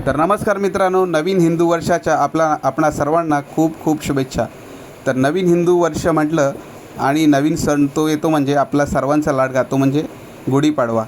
तर नमस्कार मित्रांनो, नवीन हिंदू वर्षाच्या आपणा सर्वांना खूप खूप शुभेच्छा। तर नवीन हिंदू वर्ष म्हटलं आणि नवीन सण तो येतो म्हणजे आपला सर्वांचा लाडका तो म्हणजे गुढीपाडवा।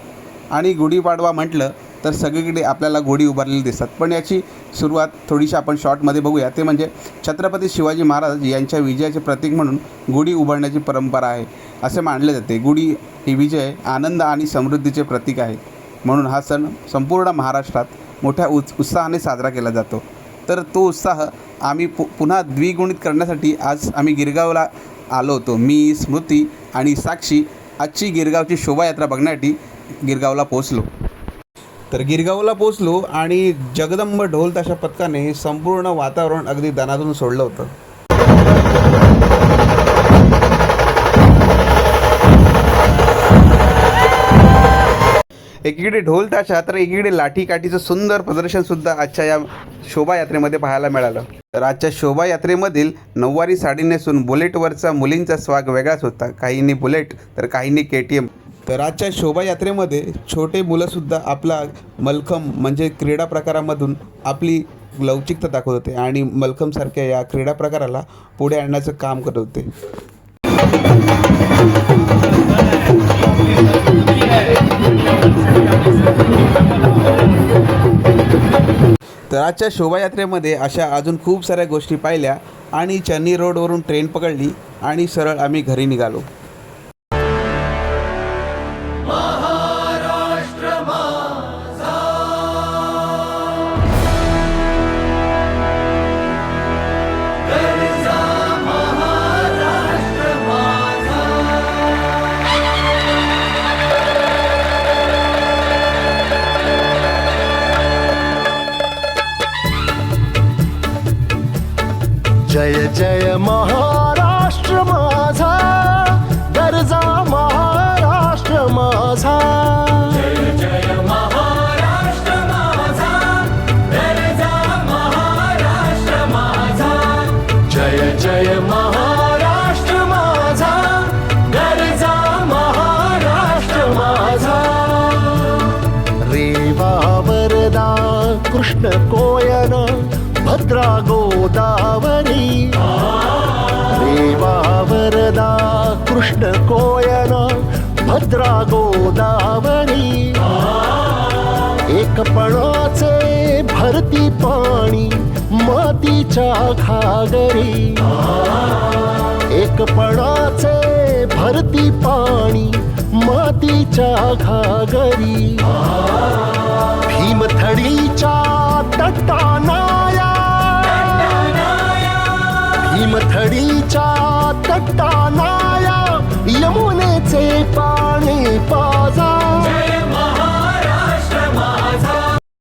आणि गुढीपाडवा म्हटलं तर सगळीकडे आपल्याला गुढी उभारलेली दिसतात, पण याची सुरुवात थोडीशी आपण शॉर्टमध्ये बघूया। ते म्हणजे छत्रपती शिवाजी महाराज यांच्या विजयाचे प्रतीक म्हणून गुढी उभारण्याची परंपरा आहे असे मानले जाते। गुढी ही विजय, आनंद आणि समृद्धीचे प्रतीक आहे, म्हणून हा सण संपूर्ण महाराष्ट्रात मोठ्या उत्साहाने साजरा केला जातो। तर तो उत्साह आम्ही पुन्हा द्विगुणित करण्यासाठी आज आम्ही गिरगावला आलो होतो। मी, स्मृती आणि साक्षी आजची गिरगावची शोभायात्रा बघण्यासाठी गिरगावला पोहोचलो। तर गिरगावला पोहोचलो आणि जगदंब ढोल ताशा पथकाने संपूर्ण वातावरण अगदी दणानून सोडलं होतं। एकीकडे ढोल ताशा तर एकीकडे लाठी काठीचं सुंदर प्रदर्शनसुद्धा आजच्या या शोभायात्रेमध्ये पाहायला मिळालं। तर आजच्या शोभायात्रेमधील नऊवारी साडी नेसून बुलेटवरचा मुलींचा स्वाग वेगळाच होता। काहींनी बुलेट तर काहींनी KTM। तर आजच्या शोभायात्रेमध्ये छोटे मुलंसुद्धा आपला मल्लखंब म्हणजे क्रीडा प्रकारामधून आपली लवचिकता दाखवत होते आणि मल्लखंबसारख्या या क्रीडा प्रकाराला पुढे आणण्याचं काम करत होते। तर आजच्या शोभायात्रेमध्ये अशा अजून खूप साऱ्या गोष्टी पाहिल्या आणि चन्नी रोडवरून ट्रेन पकडली आणि सरळ आम्ही घरी निघालो। जय जय महाराष्ट्र माझा, गरजा महाराष्ट्र माझा। जय जय महाराष्ट्र माझा, गरजा महाराष्ट्र माझा। जय जय महाराष्ट्र माझा, गरजा महाराष्ट्र माझा। रेवा वरदा कृष्ण कोयना भद्रा गोदावरी। रेवा वरदा कृष्ण कोयना भद्रा गोदावरी। एकपणाचे भरती पाणी मातीच्या घागरी। एकपणाचे भरती पाणी मातीच्या घागरी। भीमथडीच्या तटानाया, भीमथडीच्या तटा